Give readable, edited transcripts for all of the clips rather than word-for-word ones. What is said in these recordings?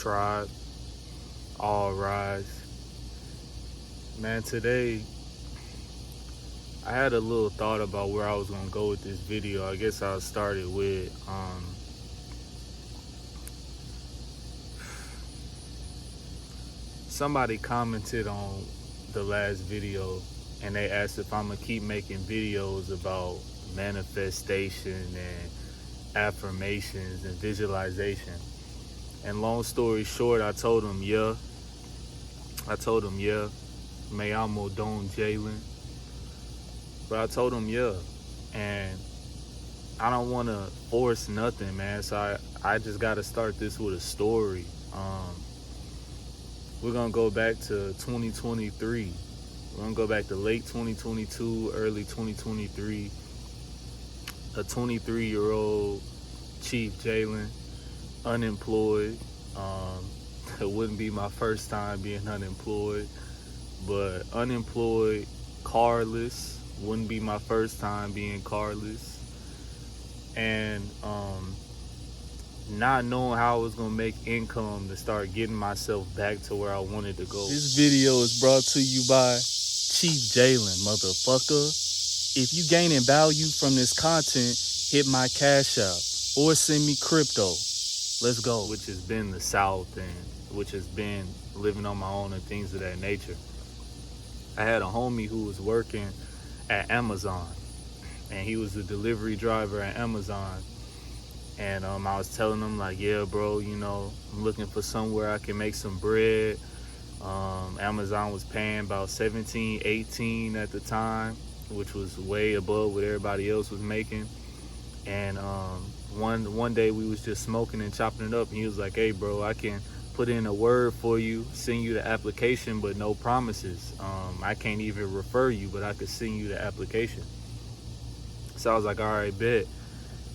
tribe, all rise. Man, today I had a little thought about where I was gonna go with this video. I guess I'll start it with somebody commented on the last video and they asked if I'm gonna keep making videos about manifestation and affirmations and visualization. And long story short, I told him yeah. Me llamo Don Jaelyn. But I told him yeah. And I don't want to force nothing, man. So I just got to start this with a story. We're going to go back to 2023. We're going to go back to late 2022, early 2023. A 23-year-old Chief Jaelyn, unemployed. It wouldn't be my first time being unemployed, but unemployed, carless, wouldn't be my first time being carless. And not knowing how I was gonna make income to start getting myself back to where I wanted to go. This video is brought to you by Chief Jaelyn, motherfucker. If you gaining value from this content, hit my Cashapp or send me crypto. Let's go. Which has been the South and which has been living on my own and things of that nature. I had a homie who was working at Amazon and he was a delivery driver at Amazon. And I was telling him like, yeah, bro, you know, I'm looking for somewhere I can make some bread. Amazon was paying about 17, 18 at the time, which was way above what everybody else was making. And one day we was just smoking and chopping it up, and he was like, hey, bro, I can put in a word for you, send you the application, but no promises. I can't even refer you, but I could send you the application. So I was like, all right, bet.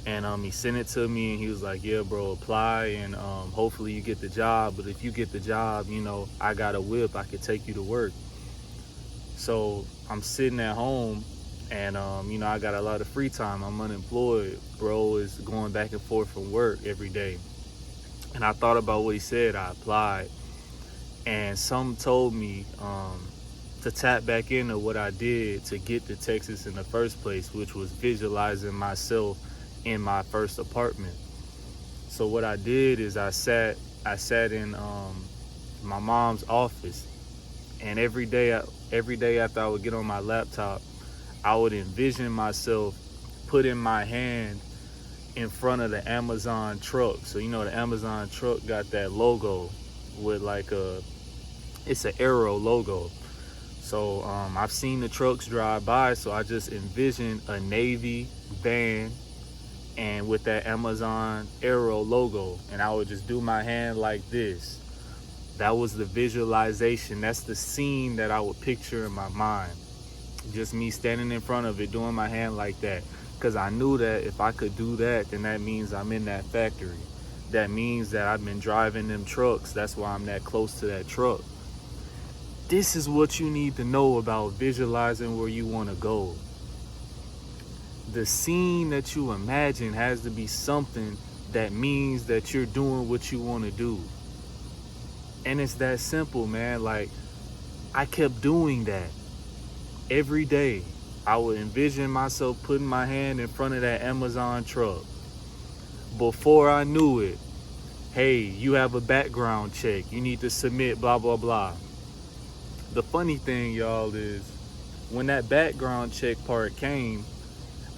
And he sent it to me, and he was like, yeah, bro, apply, and hopefully you get the job. But if you get the job, you know, I got a whip. I could take you to work. So I'm sitting at home, and, you know, I got a lot of free time. I'm unemployed. Bro is going back and forth from work every day. And I thought about what he said. I applied. And some told me to tap back into what I did to get to Texas in the first place, which was visualizing myself in my first apartment. So what I did is I sat in my mom's office, and every day after I would get on my laptop, I would envision myself putting my hand in front of the Amazon truck. So you know the Amazon truck got that logo with like it's an arrow logo. So I've seen the trucks drive by, so I just envisioned a Navy van and with that Amazon arrow logo, and I would just do my hand like this. That was the visualization. That's the scene that I would picture in my mind. Just me standing in front of it, doing my hand like that. Because I knew that if I could do that, then that means I'm in that factory. That means that I've been driving them trucks. That's why I'm that close to that truck. This is what you need to know about visualizing where you want to go. The scene that you imagine has to be something that means that you're doing what you want to do. And it's that simple, man. Like, I kept doing that every day. I would envision myself putting my hand in front of that Amazon truck. Before I knew it, hey, you have a background check. You need to submit blah, blah, blah. The funny thing, y'all, is when that background check part came,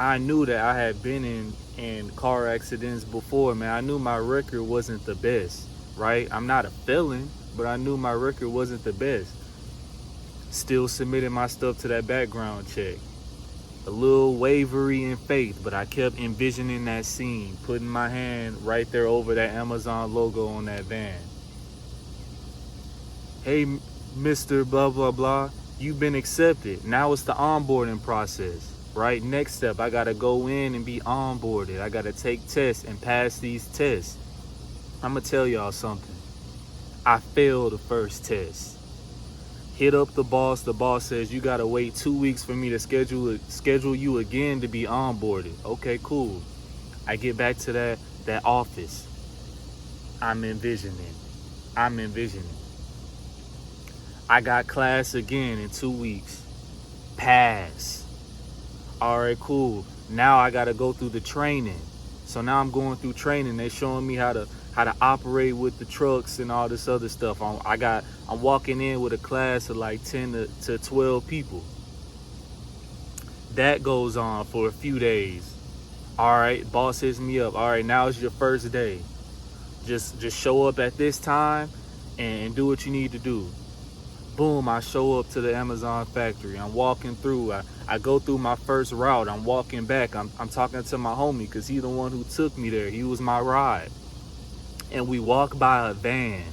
I knew that I had been in car accidents before, man. I knew my record wasn't the best, right? I'm not a felon, but I knew my record wasn't the best. Still submitted my stuff to that background check. A little wavery in faith, but I kept envisioning that scene, putting my hand right there over that Amazon logo on that van. Hey, Mr. blah, blah, blah, you've been accepted. Now it's the onboarding process. Right, next step, I gotta go in and be onboarded. I gotta take tests and pass these tests. I'm gonna tell y'all something. I failed the first test. Hit up the boss. The boss says you gotta wait 2 weeks for me to schedule you again to be onboarded. Okay, cool. I get back to that office. I'm envisioning. I'm envisioning. I got class again in 2 weeks. Pass. All right, cool. Now I gotta go through the training. So now I'm going through training. They're showing me how to operate with the trucks and all this other stuff. I'm walking in with a class of like 10 to 12 people. That goes on for a few days. All right, boss hits me up. All right, now it's your first day. Just show up at this time and do what you need to do. Boom, I show up to the Amazon factory. I'm walking through. I go through my first route. I'm walking back. I'm talking to my homie because he's the one who took me there. He was my ride. And we walk by a van.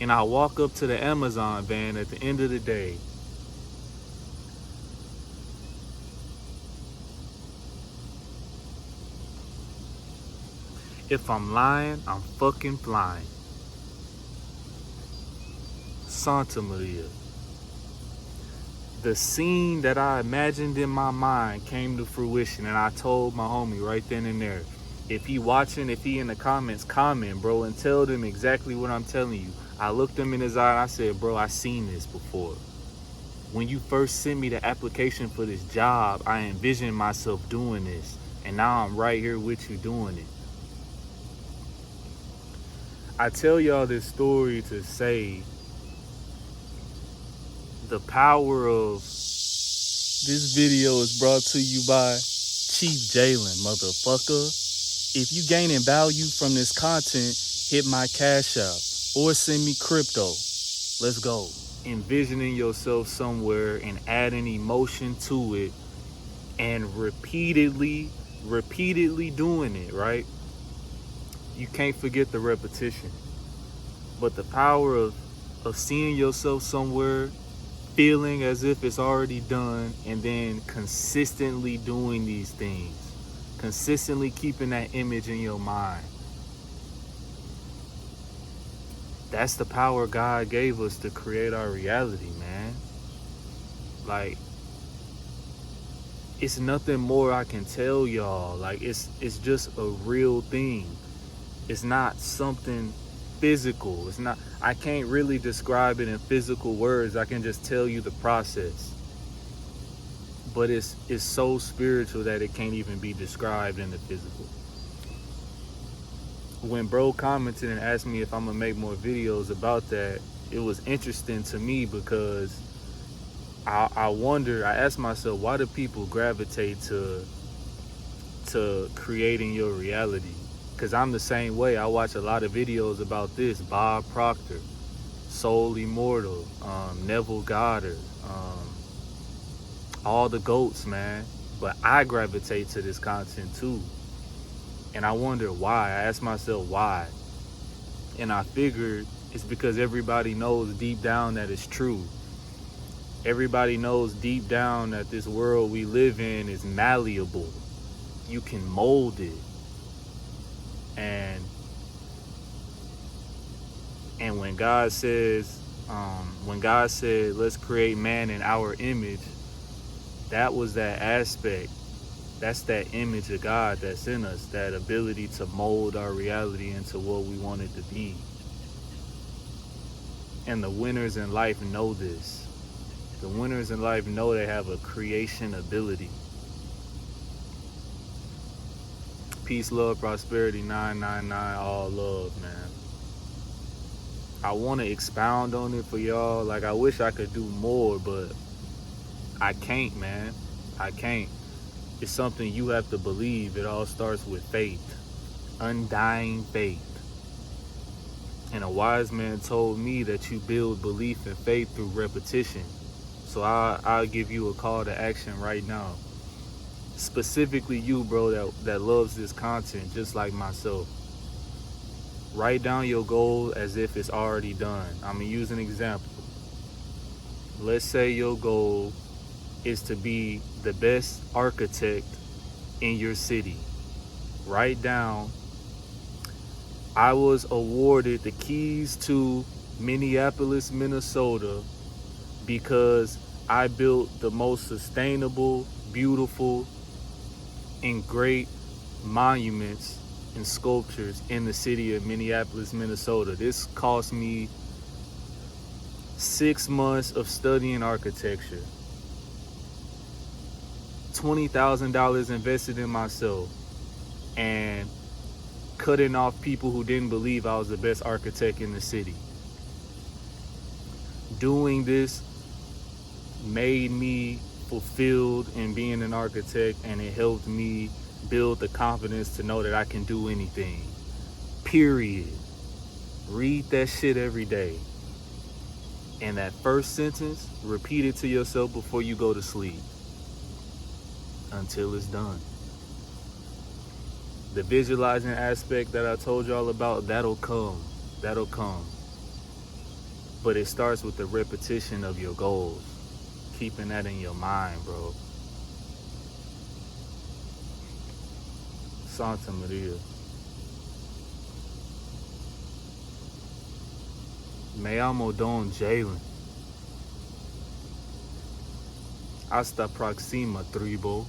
And I walk up to the Amazon van at the end of the day. If I'm lying, I'm fucking flying. Santa Maria. The scene that I imagined in my mind came to fruition, and I told my homie right then and there, if he watching, if he in the comments, comment, bro, and tell them exactly what I'm telling you. I looked him in his eye and I said, bro, I seen this before. When you first sent me the application for this job, I envisioned myself doing this, and now I'm right here with you doing it. I tell y'all this story to say the power of this video is brought to you by Chief Jaelyn, motherfucker. If you gaining value from this content, hit my Cashapp or send me crypto. Let's go. Envisioning yourself somewhere and adding emotion to it and repeatedly doing it, right? You can't forget the repetition. But the power of seeing yourself somewhere, feeling as if it's already done, and then consistently doing these things, consistently keeping that image in your mind. That's the power God gave us to create our reality, man. Like, it's nothing more I can tell y'all. Like, it's just a real thing. It's not something physical. It's not, I can't really describe it in physical words. I can just tell you the process. But it's so spiritual that it can't even be described in the physical. When bro commented and asked me if I'm gonna make more videos about that, it was interesting to me because I wonder, I asked myself, why do people gravitate to creating your reality? Because I'm the same way. I watch a lot of videos about this. Bob Proctor, Soul Immortal, Neville Goddard, all the GOATs, man. But I gravitate to this content too. And I wonder why. I asked myself why. And I figured it's because everybody knows deep down that it's true. Everybody knows deep down that this world we live in is malleable. You can mold it. And when God says, let's create man in our image, that was that aspect. That's that image of God that's in us, that ability to mold our reality into what we want it to be. And the winners in life know this. The winners in life know they have a creation ability. Peace, love, prosperity, 999, all love, man. I want to expound on it for y'all. Like, I wish I could do more, but I can't, man. I can't. It's something you have to believe. It all starts with faith. Undying faith. And a wise man told me that you build belief and faith through repetition. So I'll give you a call to action right now. Specifically you, bro, that loves this content just like myself. Write down your goal as if it's already done. I'm gonna use an example. Let's say your goal is to be the best architect in your city. Write down, I was awarded the keys to Minneapolis, Minnesota because I built the most sustainable, beautiful, and great monuments and sculptures in the city of Minneapolis, Minnesota. This cost me 6 months of studying architecture, $20,000 invested in myself, and cutting off people who didn't believe I was the best architect in the city. Doing this made me fulfilled in being an architect, and it helped me build the confidence to know that I can do anything. Period. Read that shit every day. And that first sentence, repeat it to yourself before you go to sleep until it's done. The visualizing aspect that I told y'all about, that'll come. That'll come. But it starts with the repetition of your goals. Keeping that in your mind, bro. Santa Maria. Me llamo Don Jaelyn. Hasta próxima, tribo.